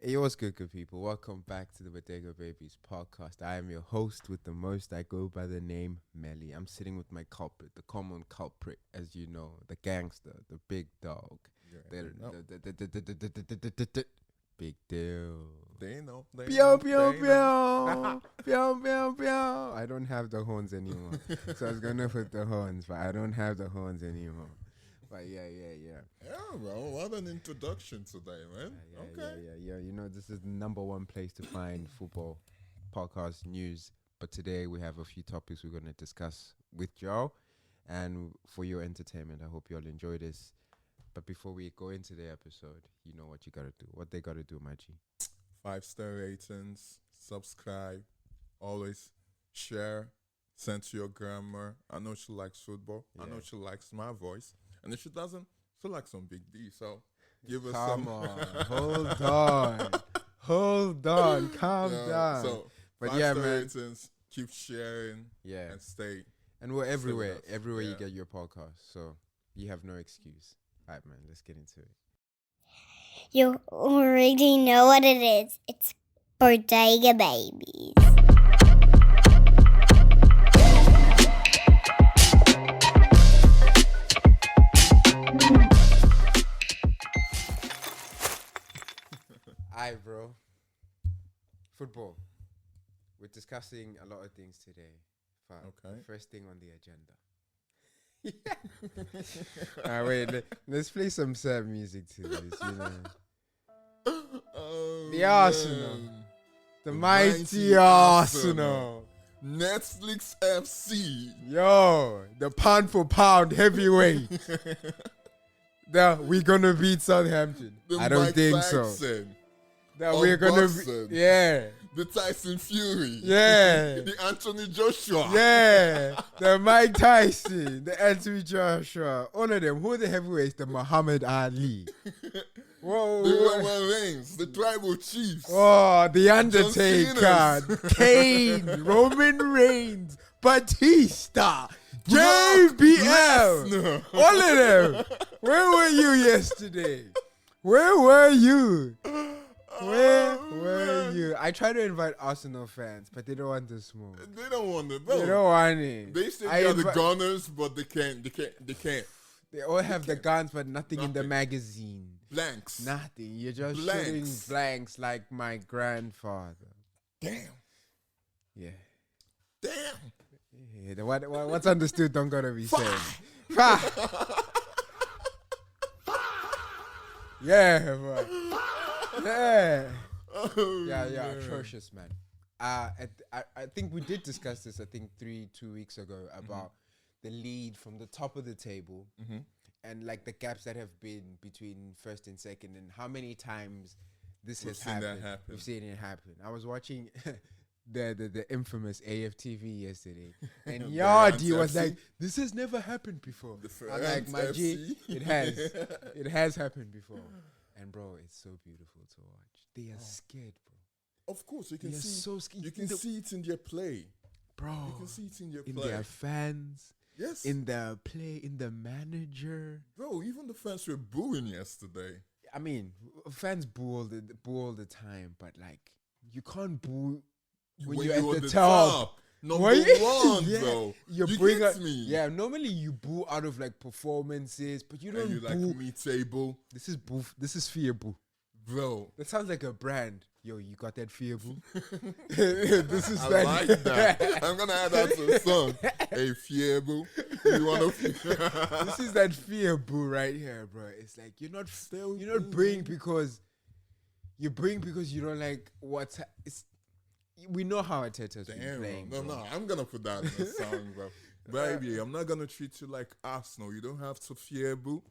Hey, what's good people? Welcome back to the Bodega Babies podcast. I am your host with the most. I go by the name Melly. I'm sitting with my culprit, the common culprit, as you know, the gangster, the big dog, the big deal. They know. Pew, pew, pew. Pew, pew, pew. I don't have the horns anymore. So I was going to put the horns, but I don't have the horns anymore. But yeah. Yeah, bro. What an introduction today, man. Yeah. You know, this is the number one place to find football podcast news. But today we have a few topics we're going to discuss with y'all. And for your entertainment, I hope you all enjoy this. But before we go into the episode, you know what you got to do. What they got to do, my G. 5-star ratings, subscribe, always share, send to your grandma. I know she likes football. Yeah. I know she likes my voice. And if she doesn't, she likes some Big D. So give us some. Come on. Hold on. Calm down. So, but 5-star man. ratings, keep sharing and stay. And we're everywhere you get your podcast. So you have no excuse. All right, man, let's get into it. You already know what it is. It's Bodega Babies. Aye, bro. Football. We're discussing a lot of things today. Okay. First thing on the agenda. Wait, let's play some sad music to this, you know. The Arsenal. The mighty Arsenal. Netflix FC. Yo, the pound for pound heavyweight. We're gonna beat Southampton. I don't Mike think Tyson. so. That we're gonna be, The Tyson Fury. Yeah. The Anthony Joshua. Yeah. The Mike Tyson. The Anthony Joshua. All of them. Who are the heavyweights? The Muhammad Ali. Whoa. The Roman Reigns. The Tribal Chiefs. Oh, The Undertaker. Kane. Roman Reigns. Batista. JBL. All of them. Where were you yesterday? Where were you? Where were you? I try to invite Arsenal fans, but they don't want to smoke. They don't want it. Bro. They don't want it. They say they are the gunners, but they can't. They all have the guns, but nothing in the magazine. Blanks. Nothing. You're just shooting blanks like my grandfather. Damn. Yeah. Damn. Yeah. What's understood don't gotta be said. Yeah, bro. Yeah. Yeah, atrocious, man. I think we did discuss this, 2 weeks ago, about the lead from the top of the table and like the gaps that have been between first and second and how many times has happened. We've seen it happen. I was watching the infamous AFTV yesterday, and Yardi was like, "This has never happened before." I'm like, "My G, it has. It has happened before." And bro, it's so beautiful to watch. They are scared, bro. Of course, you can see. So scared. You can see it in their play, bro. You can see it in their play. In their fans. Yes. In their play, in the manager. Bro, even the fans were booing yesterday. I mean, fans boo all the time, but like, you can't boo when you're at the top. Number one, yeah, bro. You get me. Yeah, normally you boo out of like performances, but you don't you boo. Like me-table. This is boo. This is fear boo. Bro. That sounds like a brand. Yo, you got that fear boo? This is I like that. I'm going to add that to the song. Hey, fear boo. You want to This is that fear boo right here, bro. It's like you're not bring because you don't like what's we know how Arteta's been playing. No, I'm going to put that in the song, bro. Baby, I'm not going to treat you like Arsenal. You don't have to fear, boo.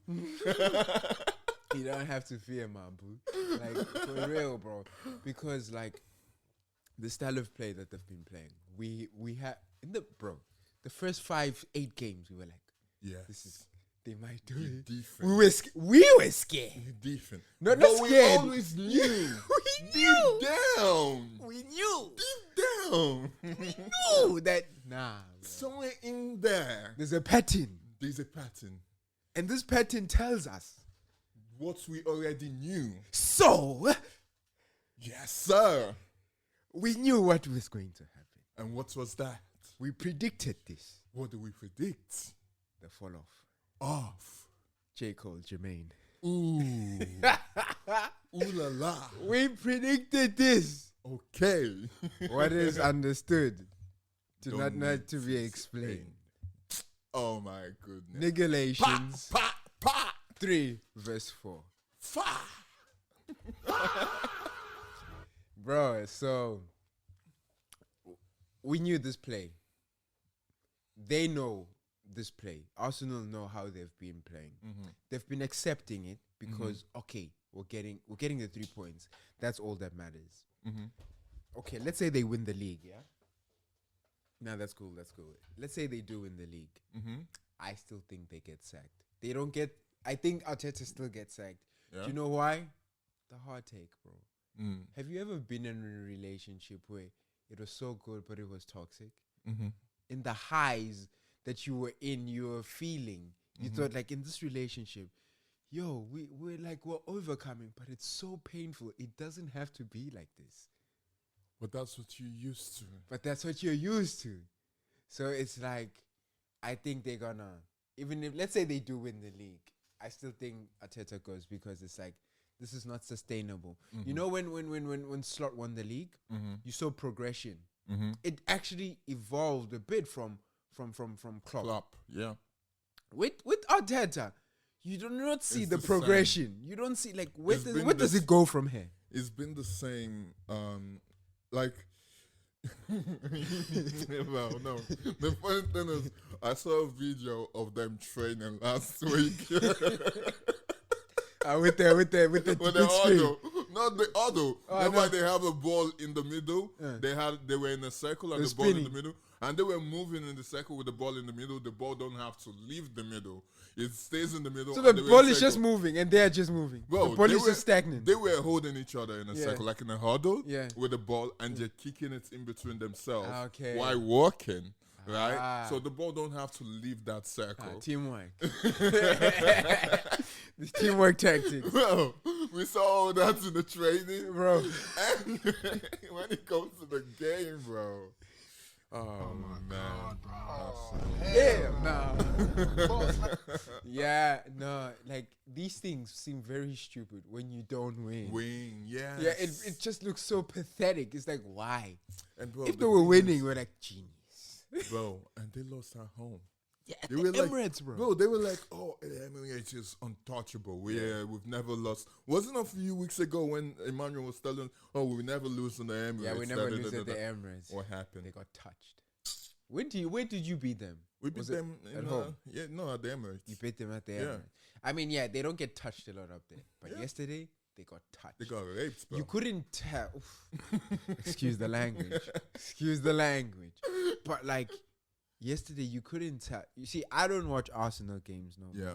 You don't have to fear, my boo. Like, for real, bro. Because, like, the style of play that they've been playing, we had, the first 5-8 games, we were like, they might do it. Different. We were scared. You're different. Not scared. We always knew. We knew. Deep down. We knew. Deep down. We knew that. Nah. Bro. Somewhere in there. There's a pattern. And this pattern tells us what we already knew. So, sir. We knew what was going to happen. And what was that? We predicted this. What do we predict? The fall off. Off. J. Cole, Jermaine. Ooh. Ooh la la. We predicted this. Okay. What is understood do Don't not need need to be to explained. Oh my goodness. Negalations. Pa, pa. 3 verse 4. Fa. Bro, so we knew this play. They know this play. Arsenal know how they've been playing. They've been accepting it because okay, we're getting the 3 points. That's all that matters. Okay, let's say they win the league, yeah? No, that's cool, that's cool. Let's say they do win the league. I still think they get sacked. They don't get, I think Arteta still gets sacked. Yeah. Do you know why? The hard take, bro. Have you ever been in a relationship where it was so good, but it was toxic? In the highs that you were in, you were feeling, you thought like in this relationship, yo, we're overcoming, but it's so painful. It doesn't have to be like this. But that's what you're used to. But that's what you're used to. So it's like, I think they're gonna, even if, let's say they do win the league, I still think Arteta goes because it's like, this is not sustainable. You know, when Slot won the league, you saw progression. It actually evolved a bit from Klopp. Yeah. With Arteta, you do not see It's the the progression. You don't see like where It's been does this- it go from here? It's been the same, like, well, no. The funny thing is, I saw a video of them training last week. With the With the big screen. auto, not the auto. Remember, no. they have a ball in the middle. They were in a circle and They're the ball in spinning. the middle, and they were moving in the circle with the ball in the middle. The ball don't have to leave the middle; it stays in the middle. So and the they were in ball is just circle. moving and they are just moving. Bro, the ball they is were- just stagnant. They were holding each other in a Yeah. circle, like in a huddle, Yeah. with the ball, and they're kicking it in between themselves Okay. while walking, right? Ah. So the ball don't have to leave that circle. Teamwork. The teamwork tactics. Bro, we saw all that in the training, Bro. And when it comes to the game, bro. Oh, man. Yeah, yeah, no, like these things seem very stupid when you don't win. Win, yes. Yeah, it just looks so pathetic. It's like, why? And bro, If the they were thing winning, is- we're like, genius. bro, and they lost at home. Yeah, They were like, Emirates, bro. Bro, they were like, oh, Emirates is untouchable. We've never lost. Wasn't a few weeks ago when Emmanuel was telling, oh, we never lose in the Emirates. Yeah, we never lose at the da. Emirates. What happened? They got touched. Where did you beat them? We beat Was it them at in, home? yeah, no, at the Emirates. You beat them at the Yeah. Emirates. I mean, yeah, they don't get touched a lot up there. But Yeah. yesterday, they got touched. They got raped, bro. You couldn't tell. Oof. Excuse the language. Excuse the language. But like yesterday, you couldn't tell. You see, I don't watch Arsenal games no more. Yeah.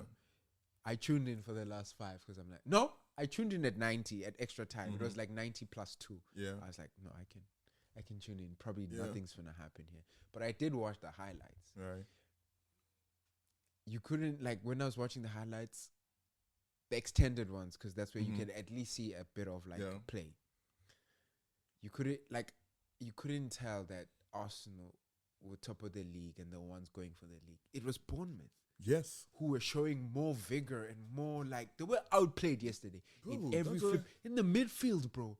I tuned in for the last 5 because I'm like, no, I tuned in at 90 at extra time. It was like 90 plus 2. Yeah. I was like, no, I can tune in. Probably Yeah. nothing's gonna happen here. But I did watch the highlights. Right. You couldn't, like, when I was watching the highlights, the extended ones, because that's where you can at least see a bit of like Yeah. play. You couldn't tell that Arsenal were top of the league and the ones going for the league. It was Bournemouth Yes. who were showing more vigor and more like they were outplayed yesterday Bro, in every that's in the midfield, bro.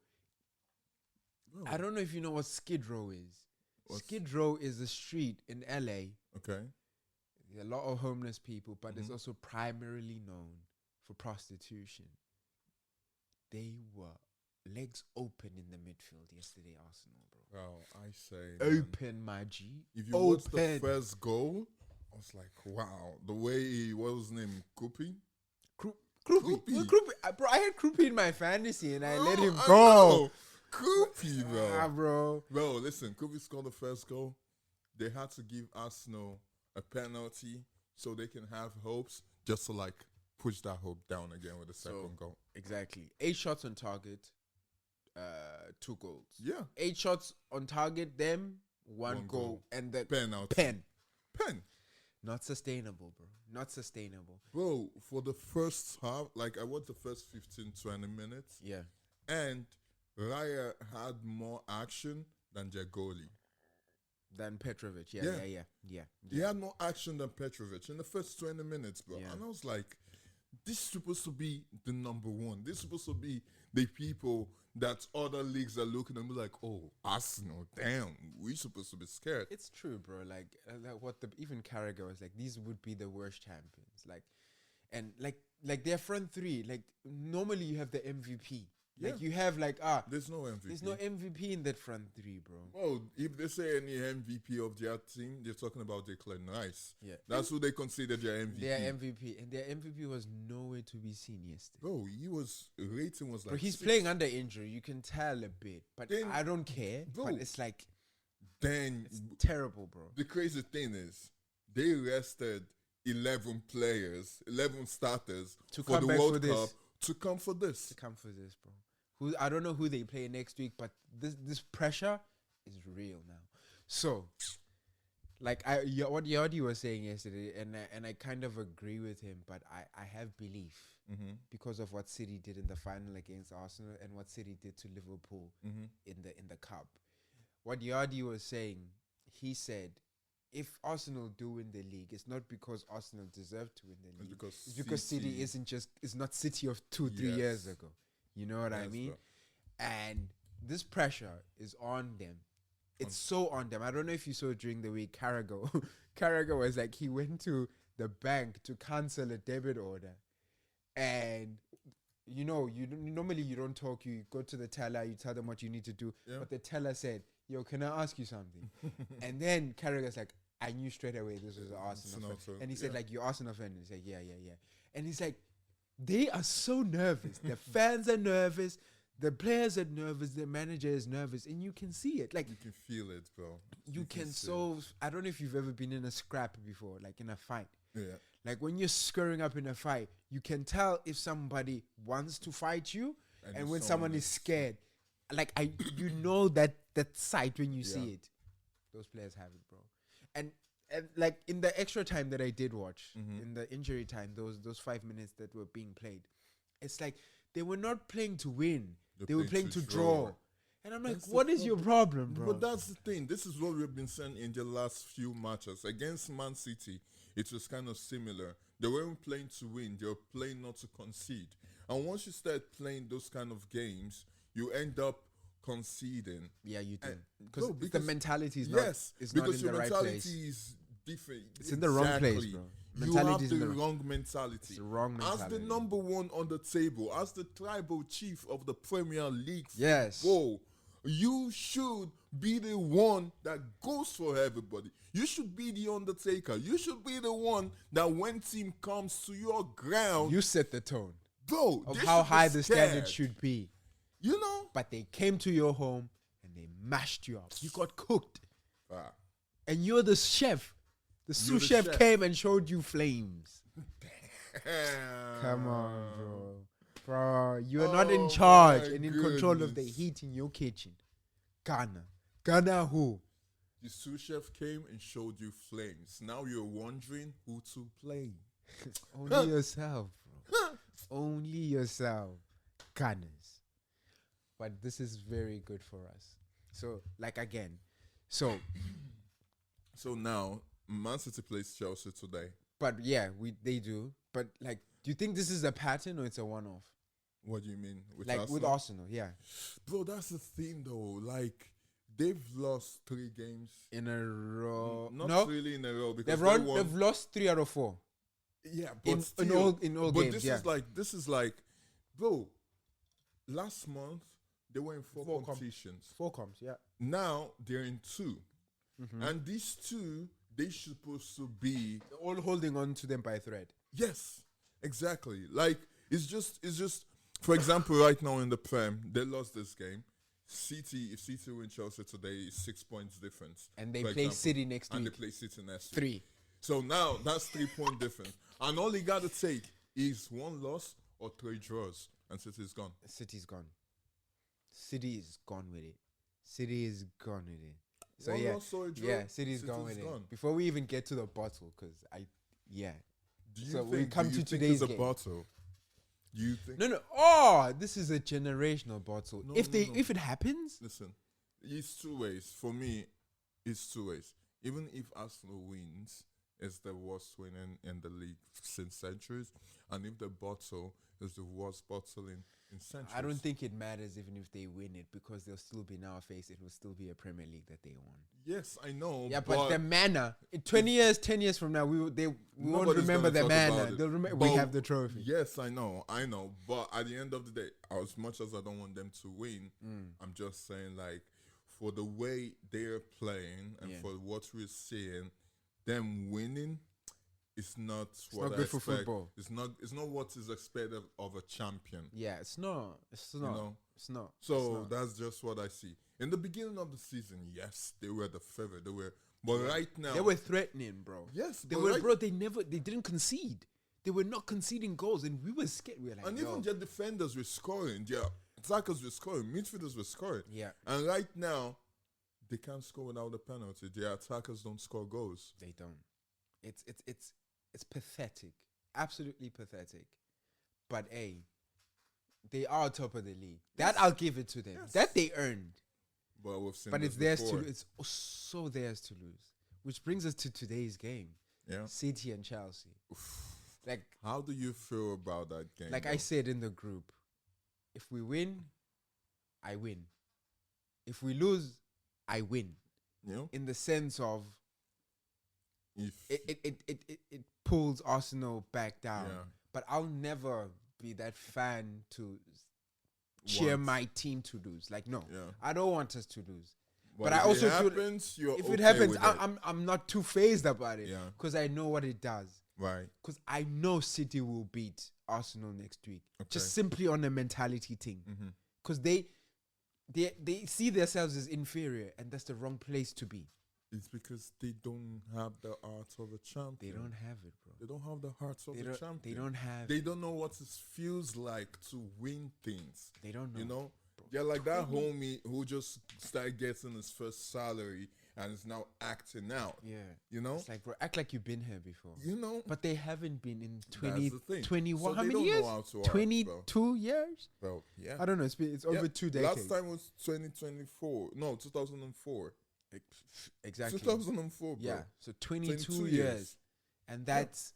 Bro. I don't know if you know what Skid Row is. What's- Skid Row is a street in LA. Okay. There are a lot of homeless people, but it's also primarily known for prostitution. They were legs open in the midfield yesterday, Arsenal, bro. Bro, I say. man, Open, my G. If you watch the Open. first goal, I was like, wow. The way what was his name? Kupi? Kroopy. Kroopy. Kroopy. Bro, I had Kroopy in my fantasy and I let him I go. know. Kupi, Ah, bro. bro. Bro, listen, Kupi scored the first goal. They had to give Arsenal a penalty so they can have hopes, just to like push that hope down again with the second goal. Exactly. 8 shots on target, 2 goals. Yeah. 8 shots on target, them, 1 One goal. goal. And the Penalty. pen. Pen. Not sustainable, bro. Not sustainable. Bro, for the first half, like I watched the first 15, 20 minutes, Yeah. and Raya had more action than their goalie. Than Petrovic. Yeah. Yeah. He had more action than Petrovic in the first 20 minutes, bro. Yeah. And I was like, this is supposed to be the number one. This is supposed to be the people that other leagues are looking and be like, oh, Arsenal, damn, we supposed to be scared. It's true, bro. Like what the even Carragher was like, these would be the worst champions. Like their front three. Like normally you have the MVP. Like Yeah. you have like There's no MVP. there's no MVP in that front three, bro. Well, if they say any MVP of their team, they're talking about Declan Rice. Yeah. That's who they consider their MVP. Their MVP, and their MVP was nowhere to be seen yesterday. Bro, rating was like. Bro, he's 6. playing under injury. You can tell a bit, but Then- I don't care. bro, But it's like Then it's terrible, bro. the crazy thing is, they rested 11 players, 11 starters To for come the back World for this. Cup to come for this. To come for this, bro. I don't know who they play next week, but this pressure is real now. So, like what Yardi was saying yesterday, and I kind of agree with him, but I have belief Mm-hmm. because of what City did in the final against Arsenal and what City did to Liverpool Mm-hmm. in the cup. What Yardi was saying, he said, if Arsenal do win the league, it's not because Arsenal deserve to win the league. It's because City is not City of 2-3 years Yes. ago. You know what I Yes, mean? bro. And this pressure is on them. It's so on them. I don't know if you saw during the week, Carragher was like, he went to the bank to cancel a debit order. And, you know, normally you don't talk. You go to the teller, you tell them what you need to do. Yeah. But the teller said, yo, can I ask you something? And then Carragher's like, I knew straight away this was an Arsenal fan. Arsenal, And he said, yeah. like, you're Arsenal fan? And he said, yeah. And he's like, they are so nervous. The fans are nervous. The players are nervous. The manager is nervous. And you can see it. Like, You can feel it, bro. you can see so... I don't know if you've ever been in a scrap before, like in a fight. it. Yeah. Like, when you're scurrying up in a fight, you can tell if somebody wants to fight you and if when someone is scared. Like, you know that sight when you see Yeah. it. Those players have it, bro. And like in the extra time that I did watch, Mhm. in the injury time, those 5 minutes that were being played, it's like they were not playing to win. They were playing to draw. And I'm like, That's the what is your problem, bro? But that's the thing. This is what we've been saying in the last few matches. Against Man City, it was kind of similar. They weren't playing to win. They were playing not to concede. And once you start playing those kind of games, you end up conceding. Yeah, you do. No, Because the mentality is yes, not, is not because in the your right mentality place. is different. It's in the wrong place, Exactly. bro. You Mentality have is in the the wrong mentality. It's the wrong As the mentality. number one on the table, as the tribal chief of the Premier League Yes. football, you should be the one that goes for everybody. You should be the Undertaker. You should be the one that when team comes to your ground, You set the tone bro, of they how should be high the standard scared. should be. You know? But they came to your home and they mashed you up. You got cooked. Ah. And you're the chef. The You're sous the chef chef. came and showed you flames. Come on, bro. Bro, you are not in Oh charge my and in control of the goodness. heat in your kitchen. Ghana who? The sous chef came and showed you flames. Now you're wondering who to play. Only yourself, bro. Only yourself. Gunners. But this is very good for us. So, like again. So, So now, Man City plays Chelsea today. but yeah, they do. But like, do you think this is a pattern or it's a one-off? What do you mean? With Like Arsenal? with Arsenal, yeah. Bro, that's the thing though. Like, they've lost 3 games. In a row. Not No, really in a row because they've they won. they've lost 3 out of 4. Yeah, but in still, all but games, this yeah. is like, bro. Last month they were in 4 Four competitions. 4 comps, yeah. Now they're in 2, Mm-hmm. and these 2 they supposed to be All holding on to them by a thread. yes, exactly. Like it's just. For example, right now in the Prem, they lost this game. If City win Chelsea today, it's 6 points difference. And they for play example. City next And week. they play City next week. 3. So now that's 3 point difference. And all he got to take is 1 loss or 3 draws, and City's gone. City's gone. City is gone with it. City is gone with it. So One yeah, loss or a draw, yeah, City's gone with City's it. gone. Before we even get to the bottle, because Do you So think, we come do you to think today's it's a game. bottle? You think? No. Oh, this is a generational bottle. No, if no. if it happens, Listen, it's two ways. For me, it's two ways. Even if Arsenal wins, it's the worst winning in the league since centuries. And if the bottle is the worst bottle in centuries. I don't think it matters even if they win it, because they'll still be in our face. It will still be a Premier League that they won. Yes, I know. Yeah, but the manner, in 20 years, 10 years from now, we won't Nobody's remember gonna the talk about manner. it. They'll remember But we have the trophy. Yes, I know. But at the end of the day, as much as I don't want them to win, I'm just saying, like, for the way they're playing and for what we're seeing, them winning is not what not I good for expect. football. It's not what is expected of a champion. Yeah, it's not. It's not. know? It's not. So that's just what I see. In the beginning of the season, yes, they were the favorite. But right now They were threatening, bro. Yes, They but were, right- bro. They didn't concede. They were not conceding goals, and we were scared. We were like, and yo. even their defenders were scoring. Their attackers were scoring. Midfielders were scoring. Yeah. And right now, they can't score without a penalty. Their attackers don't score goals. They don't. It's pathetic. Absolutely pathetic. But hey, they are top of the league. That I'll give it to them. Yes. That they earned. But we've seen But this it's theirs before. to. It's so theirs to lose. Which brings us to today's game: Yeah. City and Chelsea. Like How do you feel about that game? I though? said in the group, if we win, I win. If we lose, I win. You know, In the sense of if it pulls Arsenal back down. Yeah. But I'll never be that fan to cheer Want- my team to lose. Like, no, Yeah. I don't want us to lose. But I if also it feel happens, you're if okay it happens, with it. I'm not too phased about it. Yeah. Because I know what it does. Right. Because I know City will beat Arsenal next week. Okay. Just simply on a mentality thing. Mm-hmm. Because they see themselves as inferior, and that's the wrong place to be. It's because they don't have the art of a champion. They don't have it, bro. They don't have the heart of a champion. They don't have. They don't know what it feels like to win things. They don't know. You know? They're like that homie who just started getting his first salary and is now acting out. Yeah. You know? It's like, bro, act like you've been here before. You know? But they haven't been in That's the thing. 21. So How they many don't years? know how to act, 22 years? Bro, yeah. I don't know. It's Yeah, over 2 decades. Last time was 2024. No, 2004. Exactly. 2004, bro. Yeah. So 22 22 years. years. And that's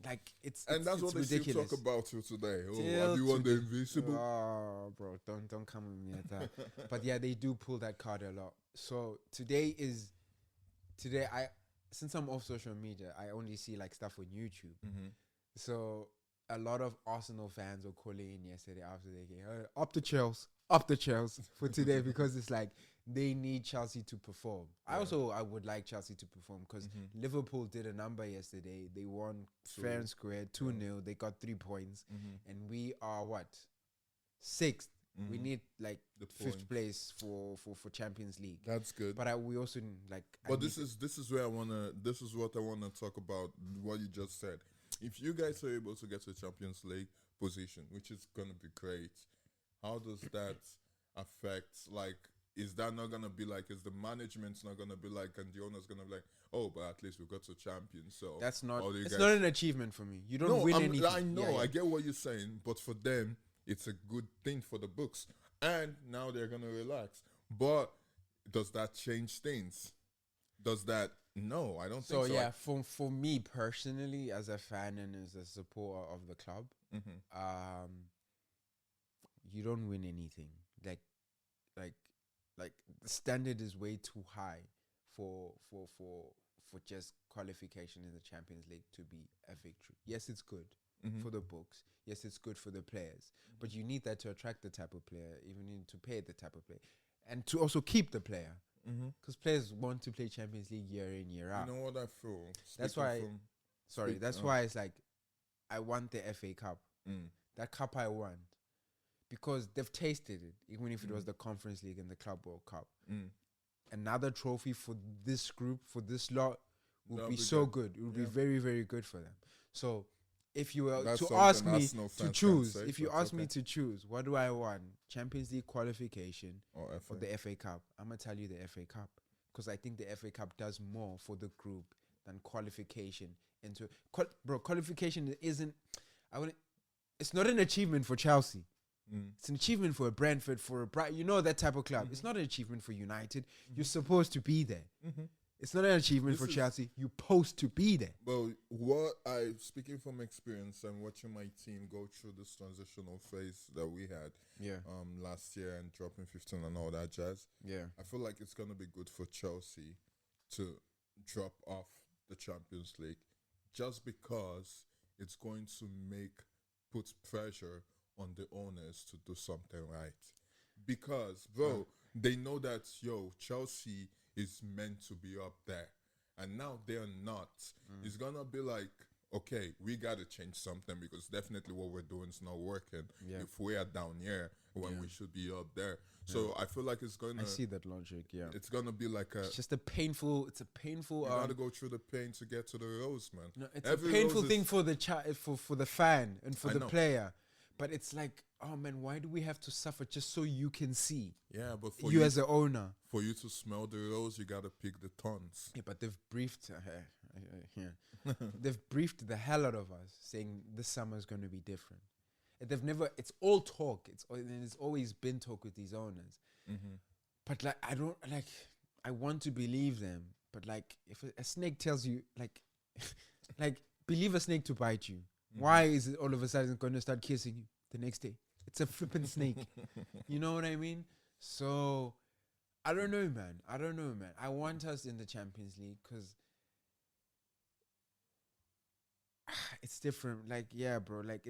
like And that's it's what ridiculous. they still talk about you today. Oh, Till have you won the today. Invincible? Oh, bro, don't come with me at that. But yeah, they do pull that card a lot. So today since I'm off social media, I only see like stuff on YouTube. Mm-hmm. So a lot of Arsenal fans were calling in yesterday after the game, up the Chelsea for today, because it's like they need Chelsea to perform. I would like Chelsea to perform, because Liverpool did a number yesterday. They won fair and square 2-0. They got 3 points, and we are what? 6th. We need like The 5th points. place for Champions League. That's good. But we also like. But this is where I wanna. This is what I wanna talk about. What you just said. If you guys are able to get to Champions League position, which is gonna be great, how does that affect? Like, is that not gonna be like? Is the management's not gonna be like, and the owner's gonna be like, oh, but at least we got to champion. So That's not. all you It's guys- not an achievement for me. You don't No, win anything. I know. Yeah, yeah. I get what you're saying, but for them, it's a good thing for the books, and now they're gonna relax. But does that change things? Does that? No, I don't So think so. yeah, for me personally, as a fan and as a supporter of the club, you don't win anything. Like the standard is way too high for just qualification in the Champions League to be a victory. Yes, it's good for the books. Yes, it's good for the players, but you need that to attract the type of player, even need to pay the type of player, and to also keep the player. Because players want to play Champions League year in, year out. You know what I feel? That's Speaking why. from- Sorry, speak- that's why it's like I want the FA Cup. That cup I want, because they've tasted it. Even if it was the Conference League and the Club World Cup, another trophy for this group, for this lot, would That'll be be so good. good. It would be very, very good for them. So, if you were That's to something ask me Arsenal to fans can choose, say, if you but ask me okay. to choose, what do I want? Champions League qualification Or or the FA Cup? I'm gonna tell you the FA Cup, because I think the FA Cup does more for the group than qualification into. Qualification isn't. I wouldn't. it's not an achievement for Chelsea. Mm. It's an achievement for a Brentford, for a Brighton. You know, that type of club. It's not an achievement for United. You're supposed to be there. It's not an achievement for Chelsea. You're supposed to be there. Well, speaking from experience and watching my team go through this transitional phase that we had last year and dropping 15 and all that jazz, I feel like it's going to be good for Chelsea to drop off the Champions League just because it's going to put pressure on the owners to do something right. Because, bro, they know that, Chelsea is meant to be up there. And now they're not. It's going to be like, okay, we got to change something because definitely what we're doing is not working if we are down here when we should be up there. So I feel like it's going to... I see that logic, It's going to be like it's just a painful... It's a painful... You got to go through the pain to get to the rose, man. No, it's a painful thing for the for the fan and for the player. But it's like, oh man, why do we have to suffer just so you can see? Yeah, but for you as the owner, for you to smell the rose, you gotta pick the thorns. Yeah, but they've briefed, they've briefed the hell out of us, saying this summer is going to be different. And they've never. It's all talk. It's always been talk with these owners. But like, I don't like. I want to believe them, but like, if a snake tells you, like, believe a snake to bite you. Why is it all of a sudden going to start kissing you the next day? It's a flipping snake. You know what I mean? So, I don't know, man. I want us in the Champions League because it's different. Like, yeah, bro. Like,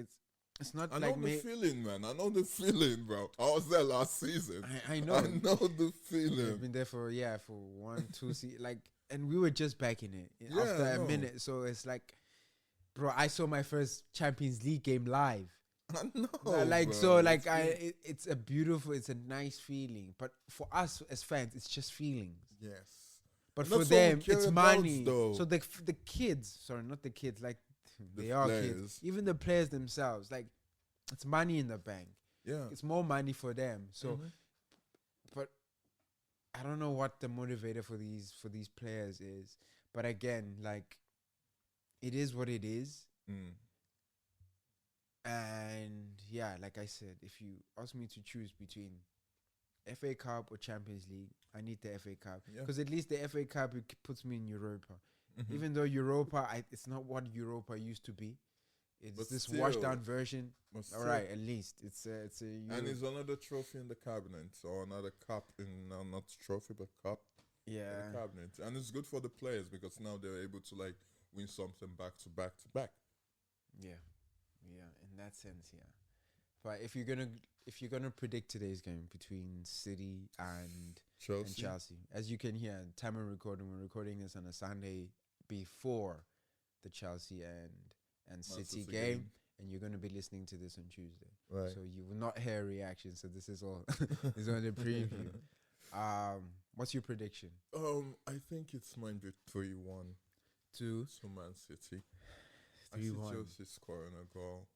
it's not I like... know the feeling, man. I know the feeling, bro. I was there last season. I know. I know the feeling. I've been there for 1, 2 seasons. Like, and we were just back in it after a minute. So, it's like... Bro, I saw my first Champions League game live. I know. Like, bro. so, like, it's a nice feeling. But for us as fans, it's just feelings. Yes. But And for that's what we them, care it's about, money. though. So the kids, sorry, not the kids, like, The they are players. kids. Even the players themselves, like, it's money in the bank. Yeah. It's more money for them. So, but I don't know what the motivator for these players is. But again, like, it is what it is. And yeah, like I said, if you ask me to choose between FA Cup or Champions League, I need the FA Cup. Because at least the FA Cup, it puts me in Europa. Even though Europa, it's not what Europa used to be. It's But this still, washed down version. but All right, at least it's a and it's another trophy in the cabinet, or another cup in not trophy but cup in the cabinet, and it's good for the players because now they're able to like win something back to back to back. Yeah, in that sense, yeah. But if you're gonna predict today's game between City and Chelsea, as you can hear, time of recording, we're recording this on a Sunday before the Chelsea and City game, and you're gonna be listening to this on Tuesday, right? So you will not hear a reaction. So this is all is on the preview. What's your prediction? I think it's might be 3-1 to Man City. 3-1. I see Chelsea scoring a goal.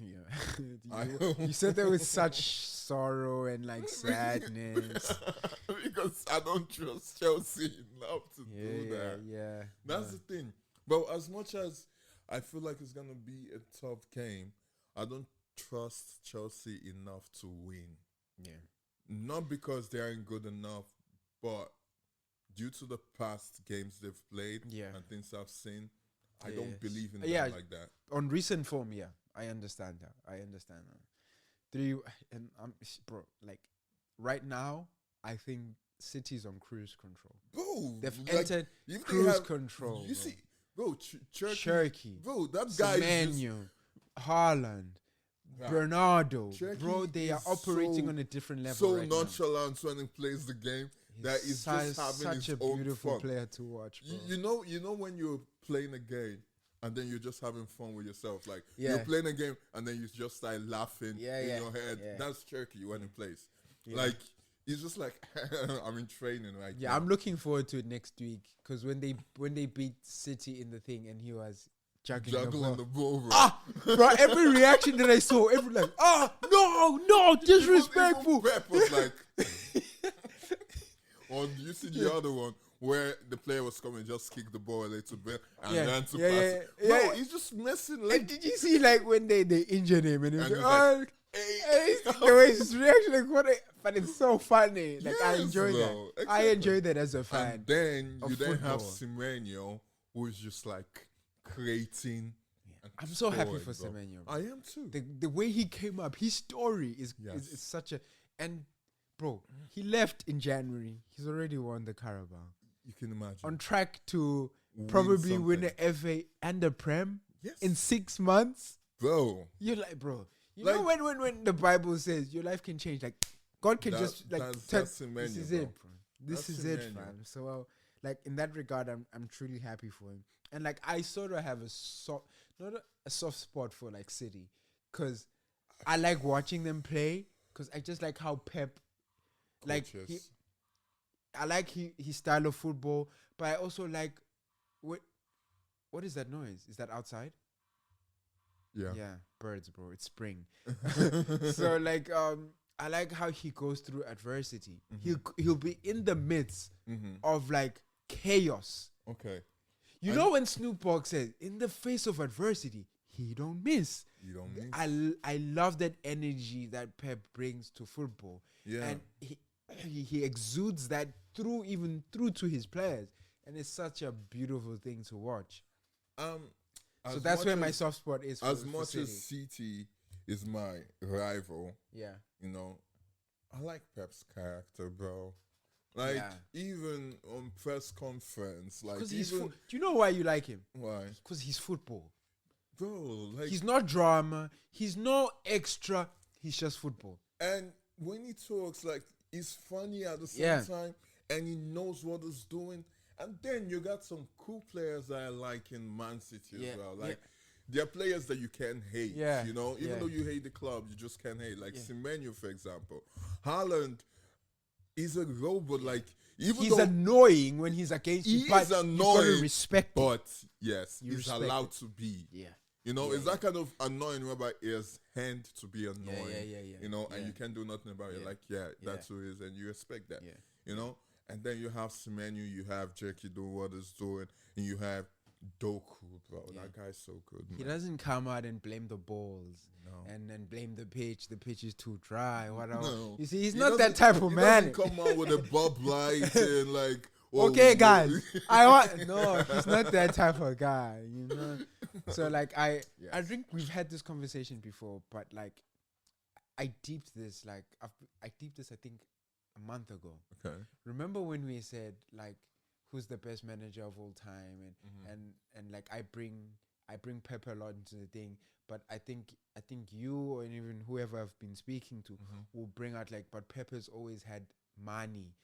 Yeah, you said that with such sorrow and like sadness. Because I don't trust Chelsea enough to do that. Yeah, that's the thing. But as much as I feel like it's gonna be a tough game, I don't trust Chelsea enough to win. Yeah, not because they aren't good enough, but due to the past games they've played and things I've seen, I don't believe in them like that. On recent form, I understand that. 3 and bro, like right now, I think City's on cruise control. Bro, they've entered cruise control. You see, bro, Cherky, bro, that guy is Haaland, Bernardo, bro, they are operating on a different level. So right nonchalant when he plays the game. That is just having such his a own beautiful fun. player to watch, bro. You know when you're playing a game and then you're just having fun with yourself. Like you're playing a game and then you just start laughing in your head. Yeah. That's Cherky when he plays. Yeah. Like he's just like I'm in training right now. I'm looking forward to it next week because when they beat City in the thing and he was juggling the ball, bro. Bro, every reaction that I saw, every like, no, disrespectful. Even Pep was like, or you see the other one where the player was coming, just kick the ball a little bit and Yeah. learn to Yeah, pass. yeah, it. yeah, Bro, yeah. he's just messing. Like, Like, did you see like when they injured him and he was And like, he's like, hey, the way his reaction, like, but it's so funny. Like I Yes, enjoy that. bro, I exactly. enjoy that as a fan. and then of you then have football. Semenyo, who is just like creating. and I'm so happy scoring, for bro. Semenyo. I am too. The way he came up, his story is Yes. such a, and bro, he left in January. He's already won the Carabao. You can imagine. On track to Win probably win something. the FA and the Prem Yes. in 6 months. Bro. You're like, bro, you Like- know when the Bible says your life can change, like God can That- just like that's this Semenyo, is bro. it, bro. This That's is it, Semenyo. fam. So like in that regard, I'm truly happy for him. And like I sort of have not a soft spot for like City, because I like watching them play. Because I just like how Pep, like Coaches. I like his style of football, but I also like what is that noise? Is that outside? Yeah. Yeah, birds, bro. It's spring. So like I like how he goes through adversity. He'll be in the midst of like chaos. Okay. You know when Snoop Dogg says, "In the face of adversity, he don't miss." You don't miss. I love that energy that Pep brings to football. Yeah. And he exudes that through to his players, and it's such a beautiful thing to watch. So As that's much where my as- soft spot is. As for much City. as City is my rival, Yeah. you know, I like Pep's character, bro. Like Yeah. even on press conference, like Because he's even do you know why you like him? why, Because he's football. bro? Like He's not drama. He's no extra. He's just football. and when he talks, like he's funny at the same Yeah. time, and he knows what he's doing. And then you got some cool players that I like in Man City Yeah, as well. yeah. Like they're players that you can hate. Yeah, You know, even yeah. though you hate the club, you just can't hate. Like Yeah. Semenyo, for example. Haaland is a robot. Like even He's though annoying when he's against you, he but is you gotta annoying, respect it. but yes, You he's respect allowed it. to be. Yeah. You know, Yeah, it's that kind of annoying whereby it's hand to be annoying. yeah. You know, and Yeah. you can't do nothing about it. Yeah. Like, that's who it is, and you respect that. Yeah. You know? And then you have Semenyo, you have Jackie doing what he's doing, and you have Doku, bro. Yeah. That guy's so good, He man. doesn't come out and blame the balls No. and then blame the pitch. The pitch is too dry. Whatever. No. You see, he's He not that doesn't- type of he man. doesn't come out with a Bob Light and like, oh, Okay, no. guys, I want no. He's not that type of guy, you know. So like I Yes. think we've had this conversation before, but like I deeped this like I deeped this I think a month ago. Okay. Remember when we said like who's the best manager of all time Mm-hmm. and like I bring Pep a lot into the thing, but I think you or even whoever I've been speaking to Mm-hmm. will bring out like, but Pep has always had money.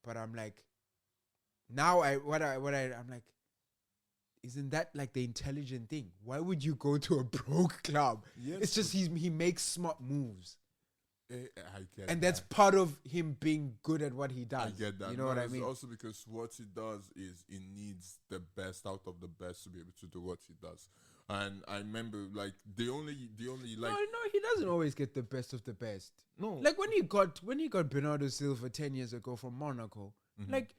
But I'm like, now I'm like, isn't that like the intelligent thing? Why would you go to a broke club? Yes, It's just he makes smart moves. I get And that's that. part of him being good at what he does. I get that. You know No, what I it's mean? Also because what he does is he needs the best out of the best to be able to do what he does. And I remember like the only like No, he doesn't always get the best of the best. no Like when he got Bernardo Silva 10 years ago from Monaco, like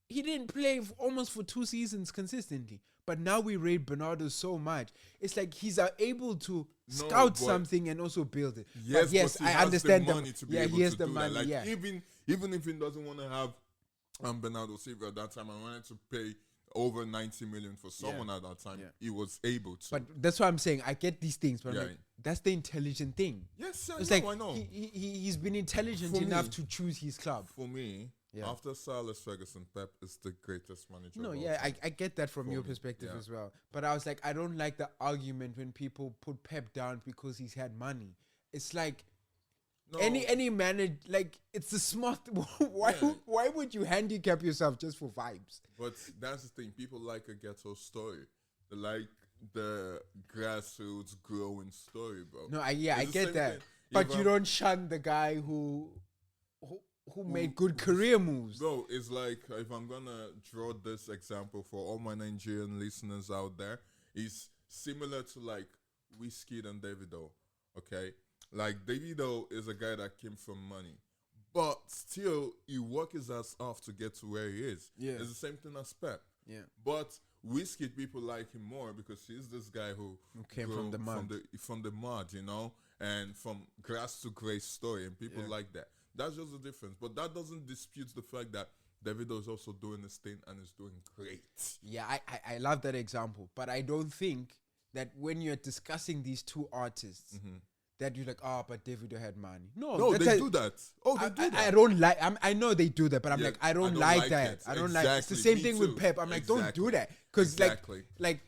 he didn't play almost for 2 seasons consistently. But now we rate Bernardo so much. It's like he's able to scout but- something and also build it. Yes, but yes, but he I has understand the money to be yeah, able he has to the do money. that. Like Yeah, even if he doesn't want to have Bernardo Silva at that time, I wanted to pay over 90 million for someone at that time. Yeah. He was able to. but that's what I'm saying. I get these things, but I'm Yeah. like, that's the intelligent thing. yes, It's I like know, I know. he's been intelligent For enough me- to choose his club. For me, Yeah. after Sir Alex Ferguson, Pep is the greatest manager. No, of all yeah, time. I get that from For your me, perspective yeah. as well. But I was like, I don't like the argument when people put Pep down because he's had money. It's like No, any manager, like it's a smart. Why would you handicap yourself just for vibes? but that's the thing. People like a ghetto story. They like the grassroots growing story, bro. No, I It's the get same that. thing. But If you I'm- don't shun the guy who made good career moves. Bro, it's like if I'm gonna draw this example for all my Nigerian listeners out there, it's similar to like Wizkid and Davido. Okay, like Davido is a guy that came from money, But still, he worked his ass off to get to where he is. Yeah. It's the same thing as Pep. Yeah. But Whiskey people like him more because he's this guy who came from the mud. From the mud, you know, and from grass to grace story, and people like that. That's just the difference. But that doesn't dispute the fact that Davido is also doing his thing and is doing great. Yeah, I love that example. But I don't think that when you're discussing these two artists, that you're like, but Davido had money. No, they do that. Oh, they do that. I don't like. I know they do that, but I'm like, I don't like that. I don't like. It's the same thing with Pep. I'm like, don't do that, because like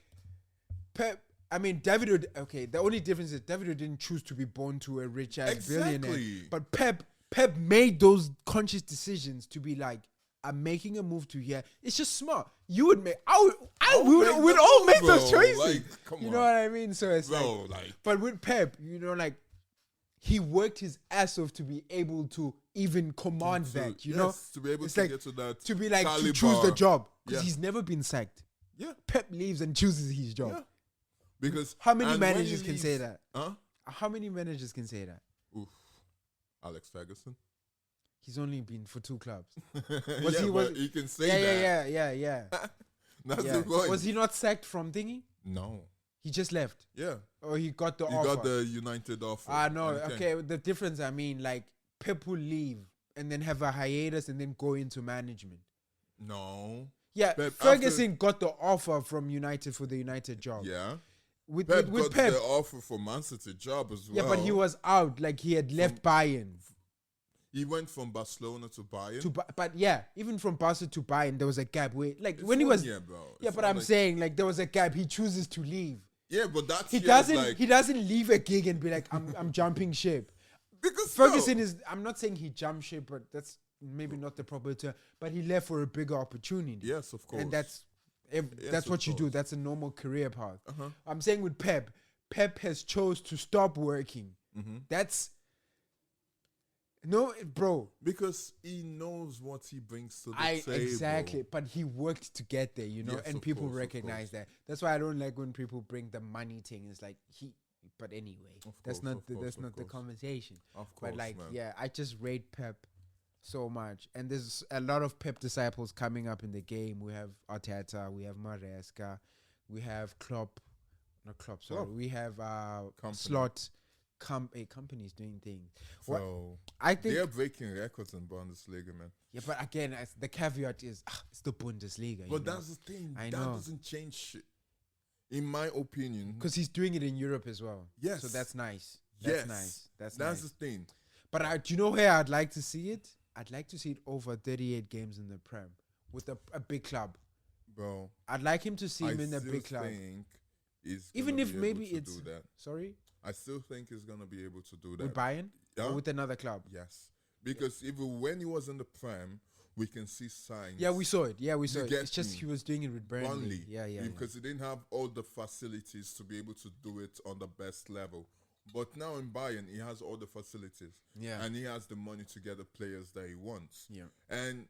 Pep. I mean, Davido. Okay, the only difference is Davido didn't choose to be born to a rich ass billionaire, but Pep made those conscious decisions to be like, I'm making a move to here. It's just smart. You would make. We'd all make those choices. Like, come you know what I mean? So it's bro, but with Pep, you know, like, he worked his ass off to be able to even command that. You know, to be able it's to like, get to that, to be like caliber. to choose the job, because he's never been sacked. Yeah, Pep leaves and chooses his job. Yeah. Because how many managers can say that? Huh? How many managers can say that? Oof. Alex Ferguson. He's only been for 2 clubs. He can say that. Yeah. That's the point. Was he not sacked from thingy? No. He just left. Yeah. Or he got the offer. He got the United offer. No. Okay. The difference, I mean, like, Pep will leave and then have a hiatus and then go into management. No. Yeah. Pep Ferguson got the offer from United for the United job. Yeah. With Pep Pep. got the offer for Man City job as well. Yeah, but he was out. Like, he had left Bayern. He went from Barcelona to Bayern. But yeah, even from Barca to Bayern, there was a gap where, like, when he was. Yeah, bro. Yeah, but I'm saying, like, there was a gap. He chooses to leave. Yeah, but that's he doesn't leave a gig and be like, I'm jumping ship. Because Ferguson is. I'm not saying he jumped ship, but that's maybe not the proper term. But he left for a bigger opportunity. Yes, of course. And that's what you do. That's a normal career path. Uh-huh. I'm saying with Pep has chose to stop working. That's. No, bro. Because he knows what he brings to the table. Exactly. But he worked to get there, you know, Yes, and of people course, recognize that. That's why I don't like when people bring the money thing. It's like but anyway, that's not the conversation. Of course, but like, man. yeah, I just rate Pep so much. And there's a lot of Pep disciples coming up in the game. We have Arteta, we have Maresca, we have Klopp. We have Slot. Companies doing things. So I think they're breaking records in Bundesliga, man. Yeah, but again, the caveat is it's the Bundesliga. But that's the thing. That doesn't change shit, in my opinion. Because he's doing it in Europe as well. Yes. So that's nice. That's nice. The thing. But do you know where I'd like to see it? I'd like to see it over 38 games in the Prem with a big club. Bro. I'd like him to see him in a big club. Even if maybe it's... do that. Sorry? I still think he's going to be able to do that. With Bayern? Yeah? Or with another club? Yes. Because even when he was in the Prem, we can see signs. Yeah, we saw it. It's just he was doing it with Burnley. Burnley. Yeah. Because he didn't have all the facilities to be able to do it on the best level. But now in Bayern, he has all the facilities. Yeah. And he has the money to get the players that he wants. Yeah. And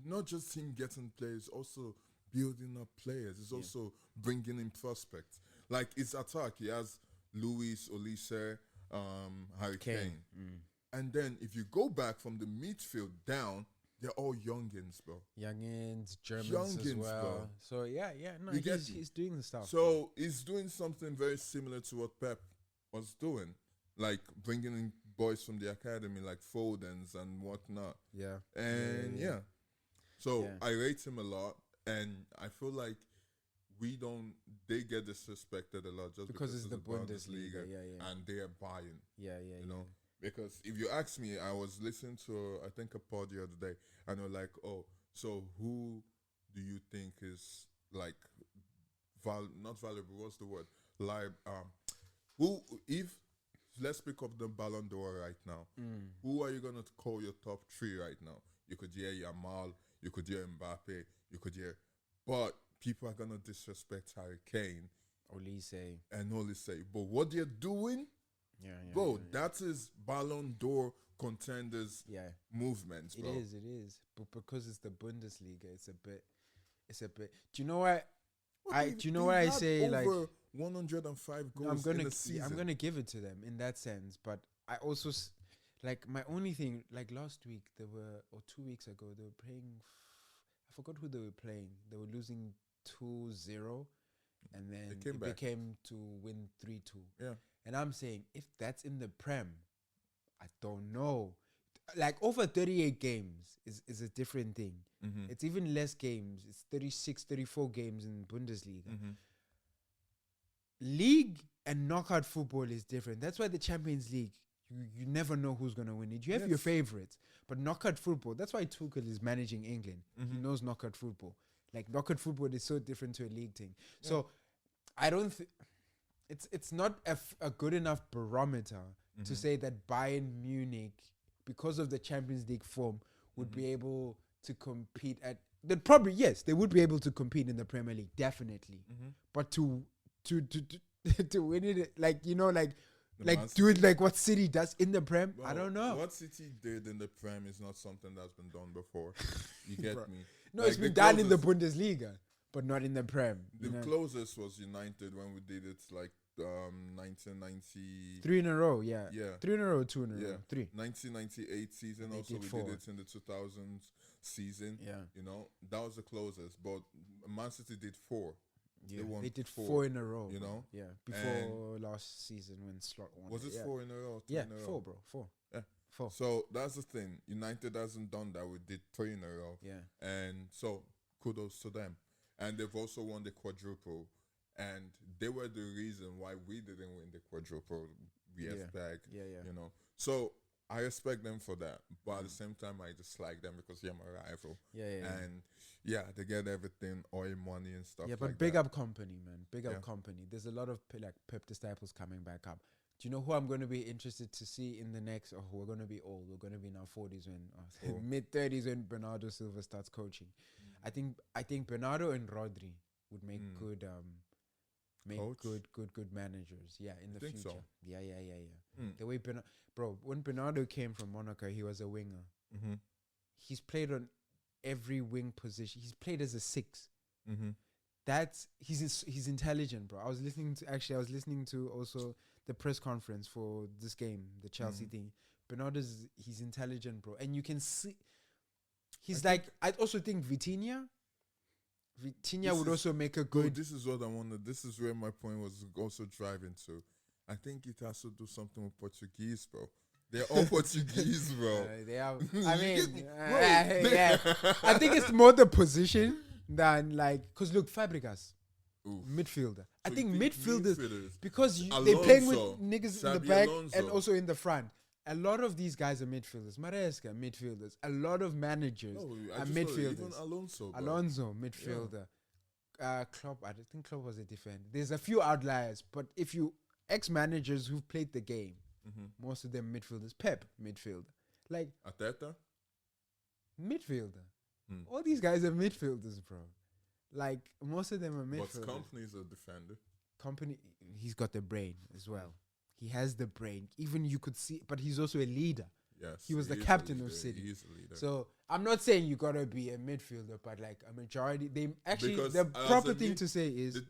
not just him getting players, also building up players. It's also bringing in prospects. Like his attack, he has Luis, Olise, Harry Kane. And then if you go back from the midfield down, they're all youngins, bro. Youngins, Germans as well. Bro. So no, he's doing the stuff. So he's doing something very similar to what Pep was doing, like bringing in boys from the academy, like Fodens and whatnot. Yeah. And so I rate him a lot, and I feel like they get disrespected a lot just because it's the Bundesliga. And they are buying. You know. Because if you ask me, I was listening to I think a pod the other day, and they're like, "Oh, so who do you think is like not valuable? What's the word? Like, who if let's pick up the Ballon d'Or right now? Who are you gonna call your top 3 right now? You could hear Yamal, you could hear Mbappe, you could hear, but people are gonna disrespect Harry Kane, Olise. But what they're doing, bro, that is Ballon d'Or contenders movements, bro. It is. But because it's the Bundesliga, it's a bit. Do you know what? I say? Over like 105 goals in a season. I'm gonna give it to them in that sense, but I also Like my only thing, like last week or 2 weeks ago, they were playing. I forgot who they were playing. They were losing 2-0, and then They came it back. became to win 3-2. Yeah. And I'm saying, if that's in the Prem, I don't know. Like over 38 games is a different thing. Mm-hmm. It's even less games. It's 36, 34 games in Bundesliga. Mm-hmm. League and knockout football is different. That's why the Champions League, you never know who's going to win it. You have your favorites. But knockout football, that's why Tuchel is managing England. He knows knockout football. Like knockout football is so different to a league thing. Yeah. So I don't it's not a good enough barometer to say that Bayern Munich, because of the Champions League form, would be able to compete at... They'd probably, yes, they would be able to compete in the Premier League, definitely. But to win it, like, you know, like do it like what City does in the Prem, I don't know. What City did in the Prem is not something that's been done before. You get me? No, like it's been done in the Bundesliga, but not in the Prem. The closest was United when we did it, like 1990. 3 in a row, yeah. 3 in a row, 2 in a row. 3. 1998 season. Also, we did it in the 2000s season. Yeah. You know, that was the closest. But Man City did 4. Yeah, they did 4 in a row. You know? Yeah. Before last season when Slot won. Was it 4 in a row? Yeah, in a row? 4, bro. 4. Yeah. 4. So that's the thing. United hasn't done that. We did 3 in a row. Yeah. And so kudos to them. And they've also won the quadruple. And they were the reason why we didn't win the quadruple years back. Yeah. You know. So I respect them for that. But at the same time, I dislike them because they're my rival. Yeah. And they get everything, oil money and stuff. Yeah, but like big that. up company, man. Big up company. There's a lot of like Pep disciples coming back up. Do you know who I'm going to be interested to see in the next? Oh, we're going to be old. We're going to be in our 40s when mid-30s when Bernardo Silva starts coaching. I think Bernardo and Rodri would make good good managers. Yeah, in the future. So? Yeah. The way when Bernardo came from Monaco, he was a winger. He's played on every wing position. He's played as a 6. He's intelligent, bro. I was listening to also the press conference for this game, the Chelsea thing. He's intelligent, bro, and you can see I also think Vitinha would also make a good. This is what I wanted. This is where my point was also driving to. I think it has to do something with Portuguese, bro. They're all Portuguese, bro. They have. I mean, yeah. I think it's more the position than because look, Fabregas, midfielder. I think midfielders because they're playing with niggas in the back and also in the front. A lot of these guys are midfielders. Maresca, midfielders. A lot of managers are midfielders. Even Alonso, midfielder. Klopp, I don't think Klopp was a defender. There's a few outliers, but if you ex-managers who've played the game, most of them midfielders. Pep, midfielder. Like Arteta, midfielder. All these guys are midfielders, bro. Like most of them are midfielders. But Kompany's a defender. Kompany, he's got the brain as well. He has the brain. Even you could see, but he's also a leader. Yes, he was the captain of City. He is a leader. So I'm not saying you gotta be a midfielder, but like a majority, they actually the proper thing to say is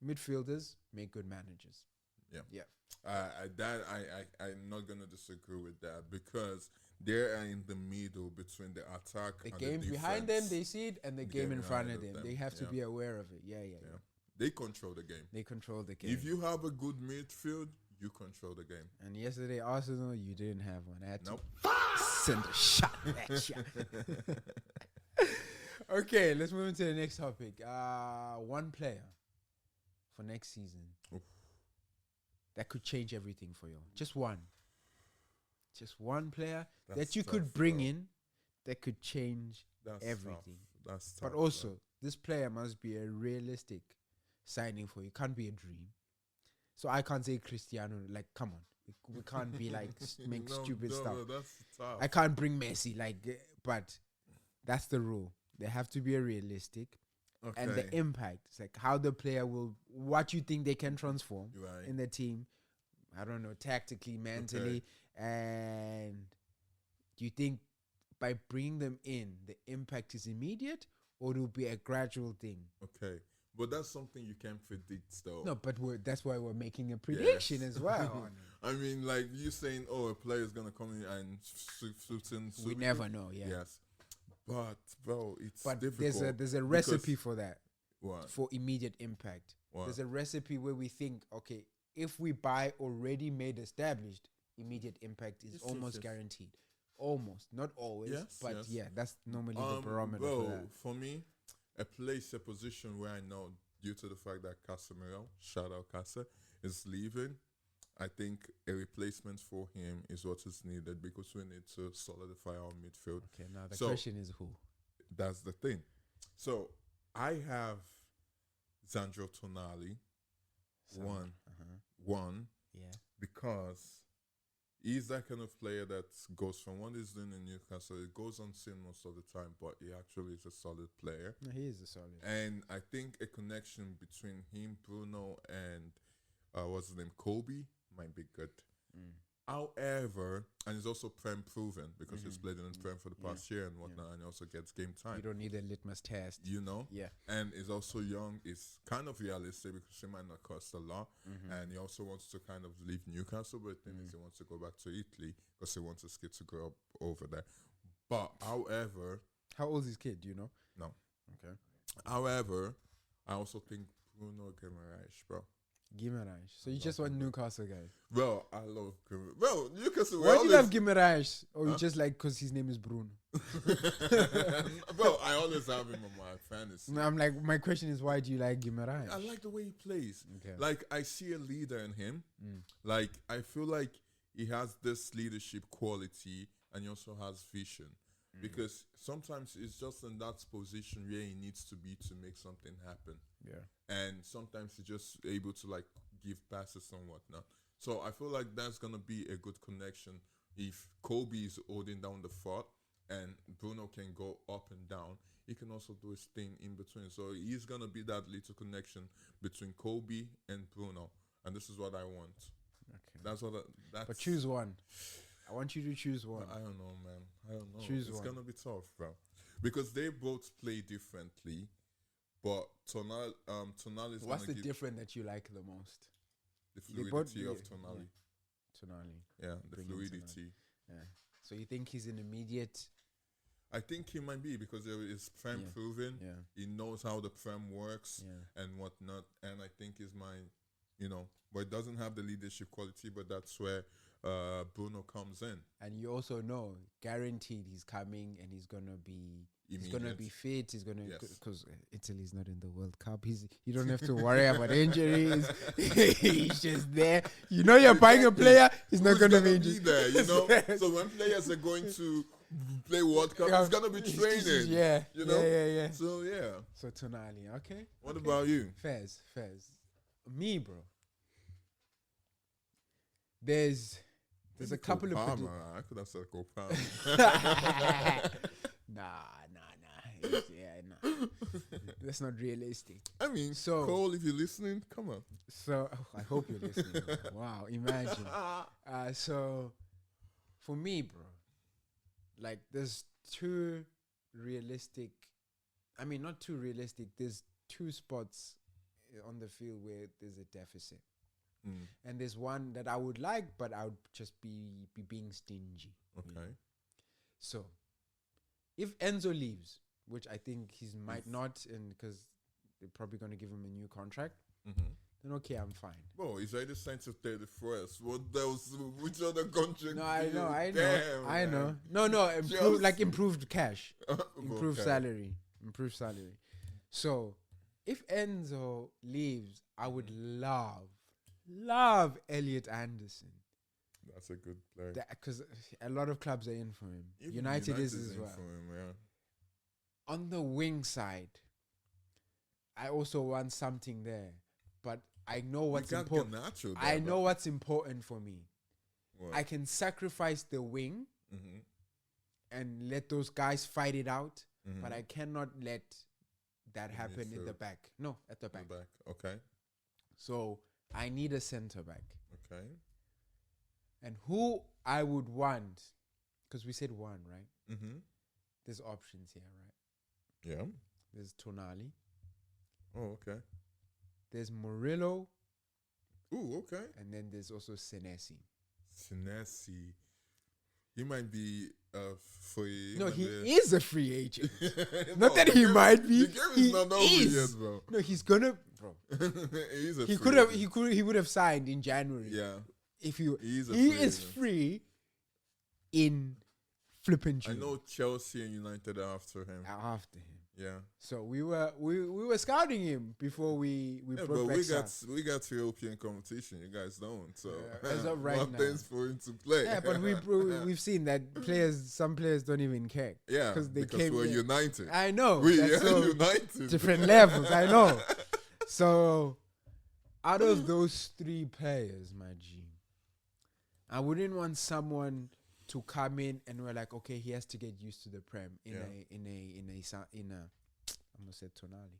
midfielders make good managers. Yeah. I'm not gonna disagree with that because they're in the middle between the attack, the and game the behind them, they see it, and the game in front of them. They have to be aware of it. Yeah. They control the game. They control the game. If you have a good midfield, you control the game. And yesterday, Arsenal, you didn't have one. I had to send a shot at you. Okay, let's move into the next topic. One player for next season that could change everything for you. Just one. Just one player that you could bring in that could change everything. That's tough. But also, this player must be a realistic signing for you. Can't be a dream. So I can't say Cristiano. Like, come on, we can't be like make stupid stuff. That's tough. I can't bring Messi. But that's the rule. They have to be a realistic, and the impact. It's like how the player will, what you think they can transform in the team. I don't know, tactically, mentally, and do you think by bringing them in, the impact is immediate, or it will be a gradual thing? Okay. But that's something you can't predict, though. No, but that's why we're making a prediction as well. I mean, like you saying, oh, a player is gonna come in and suit in. We never know. Yeah. Yes, but bro, it's But difficult. there's a recipe for that. What? For immediate impact. What? There's a recipe where we think, okay, if we buy already made established, immediate impact is Yes, almost yes. guaranteed. Almost, not always, Yes, but yes. yeah, that's normally the barometer bro, for that. for me, a position where I know due to the fact that Casemiro, shout out Casa, is leaving. I think a replacement for him is what is needed because we need to solidify our midfield. Okay, now the So- question is who? That's the thing. So I have Sandro Tonali one Yeah. because he's that kind of player that goes from what he's doing in Newcastle. It goes unseen most of the time, but he actually is a solid player. No, he is a solid. And I think a connection between him, Bruno, and what's his name, Kobe, might be good. However, and he's also Prem proven because he's played in the Prem for the past year and whatnot, and he also gets game time. You don't need a litmus test. You know? Yeah. And he's also young. It's kind of realistic because he might not cost a lot. And he also wants to kind of leave Newcastle, but the thing is he wants to go back to Italy because he wants his kid to grow up over there. But however, How old is his kid? Do you know? no. Okay. However, I also think Bruno Guimaraes, bro. Guimaraes. So you just want Newcastle guys? Bro, I love Guimaraes. Bro, Newcastle. Why do you love Guimaraes? Or you just like because his name is Bruno? Bro, I always have him on my fantasy. No, I'm like, my question is, why do you like Guimaraes? I like the way he plays. Okay. Like, I see a leader in him. Like, I feel like he has this leadership quality and he also has vision. Because sometimes it's just in that position where he needs to be to make something happen. Yeah. And sometimes he's just able to, like, give passes and whatnot. So I feel like that's going to be a good connection if Kobe is holding down the fort and Bruno can go up and down. He can also do his thing in between. So he's going to be that little connection between Kobe and Bruno. And this is what I want. Okay. That's what that's. But choose one. I want you to choose one. I don't know, man. I don't know. Choose it's one. going to be tough, bro. Because they both play differently. But Tonali is What's the going to give difference that you like the most? the They both- fluidity of yeah, Tonali. Tonali. Yeah, the Bring in fluidity. Yeah. So you think he's an immediate? I think he might be because there is Prem Yeah. proven. Yeah. He knows how the Prem works Yeah. and whatnot. And I think he's but it doesn't have the leadership quality, but that's where Bruno comes in. And you also know, guaranteed, he's coming and he's gonna be. He's gonna Immediate. be fit. He's gonna Yes. because Italy's not in the World Cup. You don't have to worry about injuries. He's just there. You know, you're buying a player. He's not Who's gonna be be injured. there, you know? So when players are going to play World Cup, it's gonna be training. Yeah, You know? yeah. So yeah. So Tonali, okay. What okay. about you? Fez? Me, bro. There's a couple of I could have said Copama. Nah. Nah. That's not realistic. I mean, So- Cole, if you're listening, come on. So I hope you're listening. Wow, imagine. So for me, bro, like there's two realistic. I mean, not too realistic. There's two spots on the field where there's a deficit, and there's one that I would like, but I would just be being stingy. you know? Okay. So if Enzo leaves, which I think he might not, and because they're probably going to give him a new contract, then okay, I'm fine. Bro, he's already signed to 31st. What else? Which other contract? No, I know. Damn, I know. man. No, Just- like improved cash, improved Okay. salary. So if Enzo leaves, I would love Elliot Anderson. That's a good player. Because a lot of clubs are in for him. Even United is as in well. for him, yeah. On the wing side, I also want something there, but I know what's You important. can't get Nacho there, I know bro. what's important for me. What? I can sacrifice the wing and let those guys fight it out, but I cannot let that happen in the midfield. back. No, at the The back. back. Okay. So I need a center back. Okay. And who I would want, because we said one, right? Mm-hmm. There's options here, right? Yeah. There's Tonali, Oh, okay. There's Murillo, Ooh, okay. and then there's also Senesi. Senesi. He might be free. No, might he be is a free agent. No, Not that the he game- might be. The game He is not over is. yet, bro. No, he's gonna, bro. He's a He free could have. agent. He would have signed in January. Yeah. If you, He's a he free is agent. free in flipping I June. know Chelsea and United are after him. After him. Yeah. So we were scouting him before we Yeah, brought but back we got European competition. You guys don't. So Yeah, as of right now. nothing's for him to play. Yeah, but we've seen that some players don't even care. yeah, because they because came we're there. united. I know. We that's are so united. different levels. I know. So out of those three players, my G, I wouldn't want someone to come in and we're like, okay, he has to get used to the Prem in Yeah. I'm gonna say tonali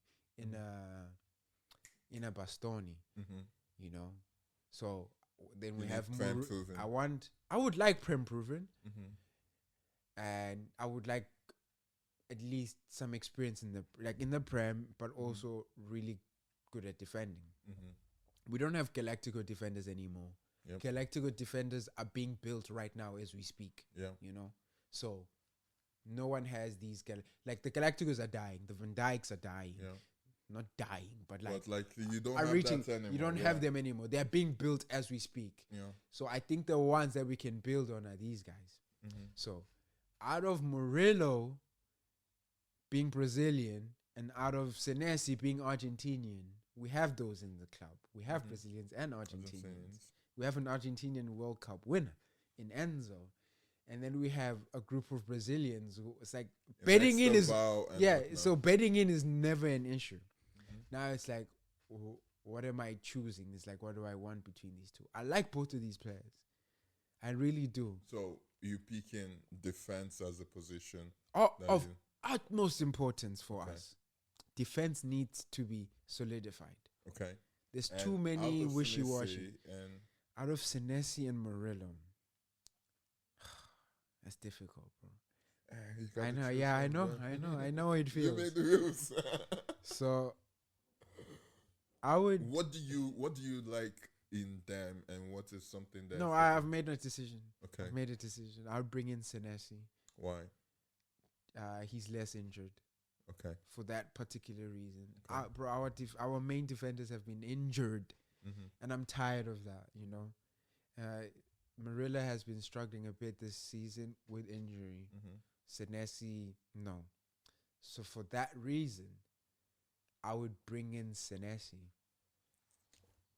in a Bastoni, Mm-hmm. you know. So then we You have need Prem more. proven. I would like Prem proven, Mm-hmm. and I would like at least some experience in the Prem, but also really good at defending. Mm-hmm. We don't have Galactico defenders anymore. Yep. Galactico defenders are being built right now as we speak. Yeah. You know, so no one has these like the Galacticos are dying, the Van Dijks are dying, Yeah. not dying, but like But like you don't are have reaching. that anymore. You don't have them anymore. They're being built as we speak. Yeah. So I think the ones that we can build on are these guys. Mm-hmm. So out of Murillo being Brazilian and out of Senesi being Argentinian, we have those in the club. We have Mhm. Brazilians and Argentinians. We have an Argentinian World Cup winner in Enzo. And then we have a group of Brazilians who it's like betting in is so betting in is never an issue. Mhm. Now it's like what am I choosing? It's like what do I want between these two? I like both of these players. I really do. So you picking defense as a position. that Of you- utmost importance for Okay. us. Defense needs to be solidified. Okay. There's And too many out of wishy-washy. Senesi And Out of Senesi and Murillo. That's difficult, bro. you gotta I know, choose yeah, I one, know, bro. I know, I know how it You feels. made the rules. So I would What do you like in them, and what is something that? no, I've made a decision. Okay. I've made a decision. I'll bring in Senesi. Why? He's less injured Okay. for that particular reason. Okay. Bro, our main defenders have been injured, Mm-hmm. and I'm tired of that. You know, Marilla has been struggling a bit this season with injury. Mm-hmm. Senesi, no. So for that reason, I would bring in Senesi.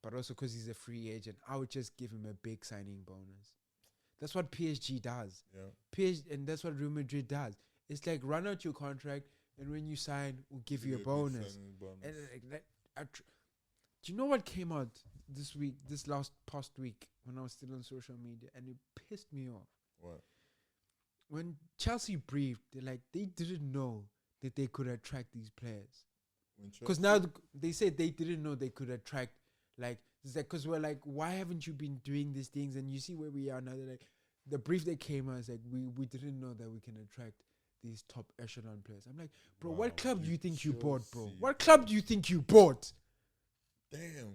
But also because he's a free agent, I would just give him a big signing bonus. That's what PSG does. Yeah. And that's what Real Madrid does. It's like run out your contract, and when you sign, we'll give you a big bonus. signing bonus. And like that, do you know what came out this week, past week, when I was still on social media, and it pissed me off? What? When Chelsea briefed, they didn't know that they could attract these players. Because now they said they didn't know they could attract, because we're like, why haven't you been doing these things? And you see where we are now. They're like, the brief that came out is like, we didn't know that we can attract these top echelon players. I'm like, bro, Wow, what club do you think you bought, bro? Chelsea. What club do you think you bought? Damn.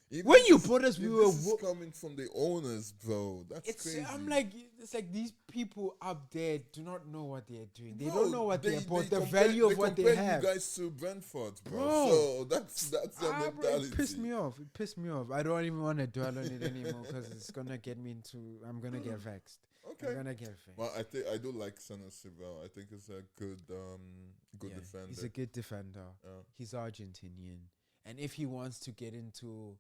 If When this you is- bought us, if we were this is coming from the owners, bro. That's crazy. I'm like, it's like these people up there do not know what they're doing. They Bro, don't know what they're bought, the compare- value of what they compare have. You guys to Brentford, bro. Bro. So that's your Bro, mentality. it pissed me off. It pissed me off. I don't even want to dwell on it anymore because it's gonna get me into. I'm gonna get vexed. I'm Okay. gonna get vexed. Well, I do like Senesi, bro. I think he's a good Yeah, defender. he's a good defender. Yeah. He's Argentinian, and if he wants to get into,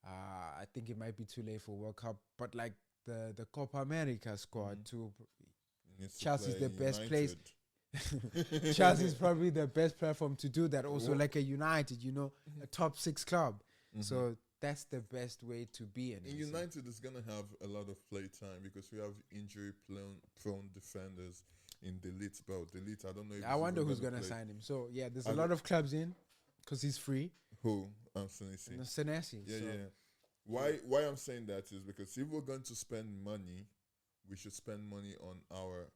I think it might be too late for World Cup, but like the Copa America squad too. He needs to Chelsea's play the best place. United. Chelsea's probably the best platform to do that. Also, What? like a United, a top 6 club. Mhm. So that's the best way to be in. And it. United is gonna have a lot of play time because we have injury-prone defenders in Delete, bro. Delete, I don't know. If I he's wonder even who's gonna gonna play. sign him. So yeah, there's I a lot don't- of clubs in because he's free. Who? Senesi. And Senesi. Yeah, so yeah. Why I'm saying that is because if we're going to spend money, we should spend money on our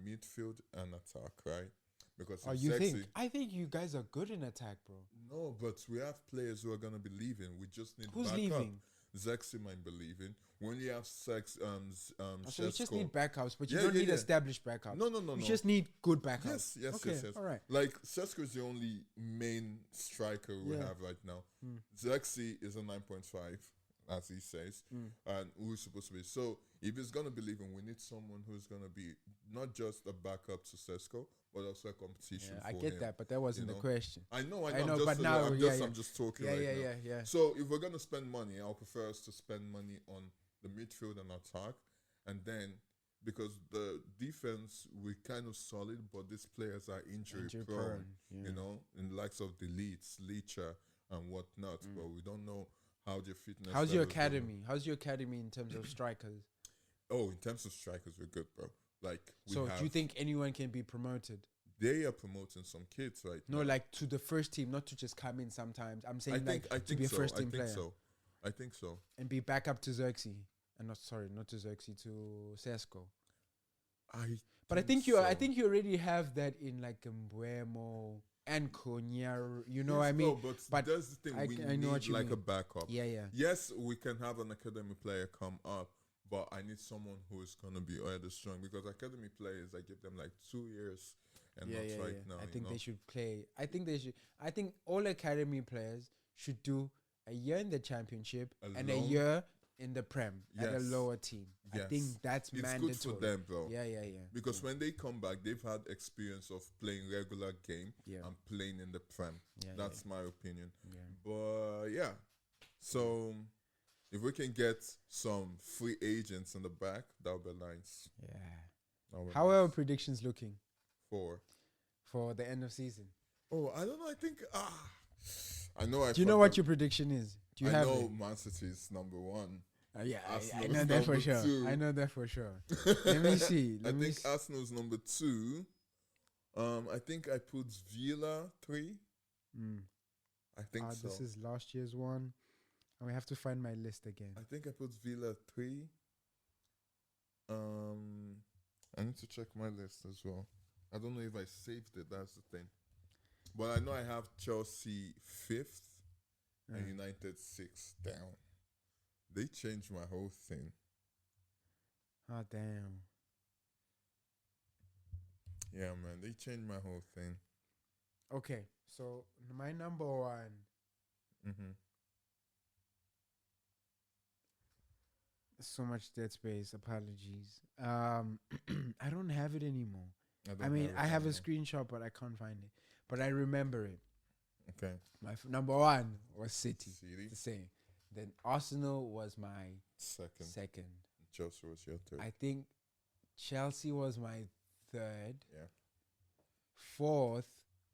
midfield and attack, right? Because Oh, if you Zexi, think? I think you guys are good in attack, bro. no, but we have players who are gonna be leaving. We just need Who's backup. leaving? Zexi might be leaving. When you have So you just Šeško- need backups, but you Yeah, don't yeah, need yeah. established backups. No, You just need good backups. Yes, Okay, all right. Like Sesko is the only main striker we Yeah. have right now. Mm. Zexi is a 9.5, as he says, and who's supposed to be. So if he's gonna be leaving, we need someone who's gonna be not just a backup to Sesko, but also a competition. Yeah, for I get him. that, but that wasn't you the know? question. I know, I know, but now, I'm just talking right now. Yeah. So if we're gonna spend money, I'll prefer us to spend money on the midfield and attack, and then because the defense we're kind of solid, but these players are injury prone. Yeah. You know, in the likes of the Leeds, Leacher, and whatnot. But we don't know how their fitness. How's your levels are. academy? How's your academy in terms of strikers? Oh, in terms of strikers, we're good, bro. Like, So do you think anyone can be promoted? they are promoting some kids right No, now? like to the first team, not to just come in sometimes. I'm I saying think to be a so. first I team think player so. I think so. and be back up to Xerxes. And not to Xerxes, to Sesko. But I think you already have that in like Mbuemo and Konya. You know what I mean? No, But that's the thing. We I know need what you like mean. a backup. Yeah. Yes, we can have an academy player come up, but I need someone who is gonna be either strong because academy players, I give them like 2 years and not right now. I think they should play. I think all academy players should do a year in the championship and a Alone? year in the Prem at a Yes. lower team. I Yes. think that's It's mandatory. good for them, bro. Yeah. Because when they come back, they've had experience of playing regular game Yeah. and playing in the Prem. Yeah, That's my opinion. Yeah. But yeah, so if we can get some free agents in the back, that would be nice. Yeah. That would be How are our nice. predictions looking for the end of season? Oh, I don't know. I think I know. Do you know what your prediction is? Do you I have know it? Man City is number one. Yeah, I Arsenal's know that for number sure. 2. I know that for sure. Let me see. I think Arsenal's number 2. I think I put Villa 3. I think so. This is last year's one. And we have to find my list again. I think I put Villa 3. I need to check my list as well. I don't know if I saved it. That's the thing. But I know I have Chelsea 5th and United 6th down. They changed my whole thing. Oh, damn. Yeah, man. They changed my whole thing. Okay, so my number one. So much dead space. Apologies. I don't have it anymore. I have a screenshot, but I can't find it. But I remember it. Okay. My number one was City. City. The same. Then Arsenal was my Second. Chelsea was your third. I think Chelsea was my third. Yeah. Fourth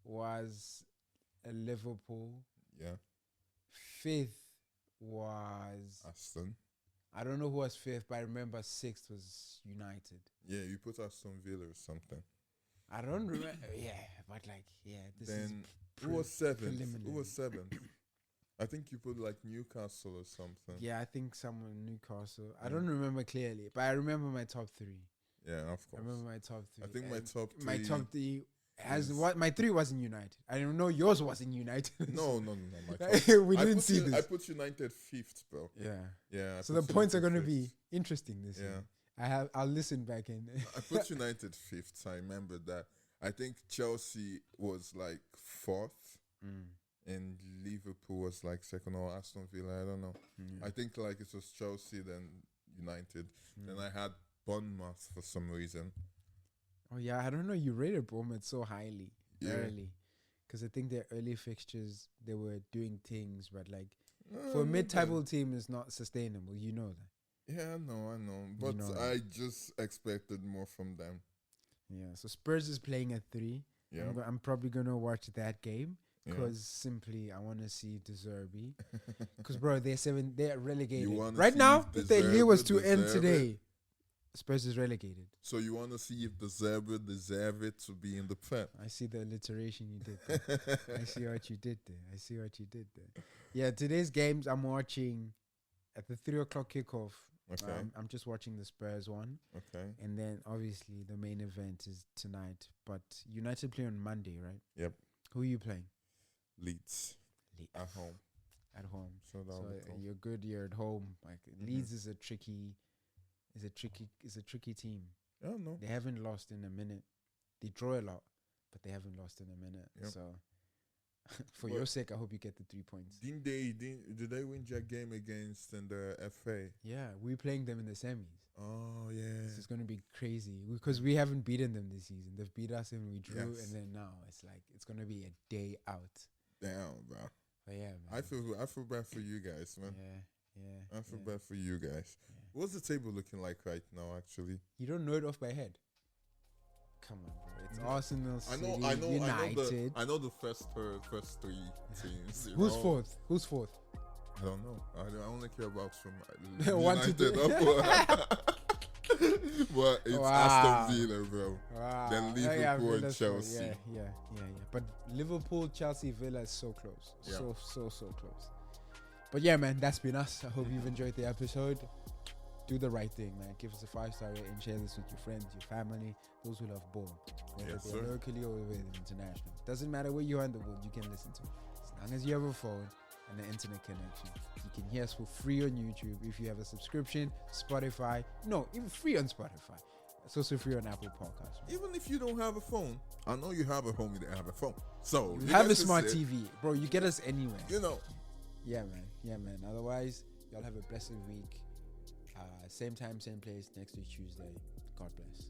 was Liverpool. Yeah. Fifth was Aston. I don't know who was fifth, but I remember sixth was United. Yeah, you put Aston Villa or something. I don't remember. Yeah, but this Then is who was seventh? preliminary. Who was seventh? I think you put like Newcastle or something. Yeah, I think someone Newcastle. I don't remember clearly, but I remember my top three. Yeah, of course. I remember my top three. I think my And top three. my top three has what my three wasn't United. I don't know yours wasn't United. No. My top. We didn't see this. I put United 5th, bro. Yeah. Yeah. So the points are going to be interesting this Yeah. year. I'll listen back in. I put United 5th. I remember that. I think Chelsea was like 4th. And Liverpool was like 2nd, or Aston Villa. I don't know. I think like it was Chelsea, then United. Then I had Bournemouth for some reason. Oh yeah, I don't know. You rated Bournemouth so highly early, because I think their early fixtures they were doing things, but like for a mid-table team, it's not sustainable. You know that. Yeah, I know. But I just expected more from them. Yeah. So Spurs is playing at 3. Yeah. I'm probably gonna watch that game. Yeah. Because simply I want to see De Zerbi. Because bro, they're relegated You wanna right see now. if If the year was to De end Zerbi- today, Spurs is relegated. So you want to see if the Zerbi deserve it to be in the Prem? I see the alliteration you did there. I see what you did there. Yeah, today's games I'm watching at the 3 o'clock kickoff. Okay. I'm just watching the Spurs one. Okay. And then obviously the main event is tonight. But United play on Monday, right? Yep. Who are you playing? Leeds at home. At home. So that'll So be cool. you're good. You're at home. Like Leeds is a tricky team. Yeah, no. They haven't lost in a minute. They draw a lot, but they haven't lost in a minute. Yep. So for But- your sake, I hope you get the 3 points. Did they win their game against in the FA? Yeah, we're playing them in the semis. Oh yeah. This is going to be crazy because we haven't beaten them this season. They've beat us and we drew, Yes. and then now it's like it's going to be a day out. Damn, bro. But yeah, man. I feel bad for you guys, man. Yeah. I feel bad for you guys. What's the table looking like right now, actually? You don't know it off by head. Come on, bro. It's No. Arsenal, City, I United. know the first three teams. you Who's know? fourth? Who's fourth? I don't know. I only care about from One to United two. upward. But it's Wow. Aston Villa, bro. Wow. Then Liverpool and Villa's Chelsea. Yeah. But Liverpool, Chelsea, Villa is so close. Yeah. So close. But yeah, man, that's been us. I hope you've enjoyed the episode. Do the right thing, man. Give us a 5-star rating. Share this with your friends, your family, those who love ball. Whether Yes, they're sir. locally or whether they're international. Doesn't matter where you are in the world, you can listen to it. As long as you have a phone and an internet connection. You can hear us for free on YouTube if you have a subscription, Spotify. No, even free on Spotify. It's also free on Apple Podcasts. Even if you don't have a phone, I know you have a homie that have a phone. So You you have a guys can smart say, TV. Bro, you get us anywhere. You know. Yeah, man. Otherwise, y'all have a blessed week. Same time, same place, next week, Tuesday. God bless.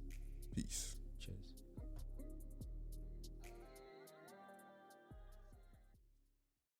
Peace.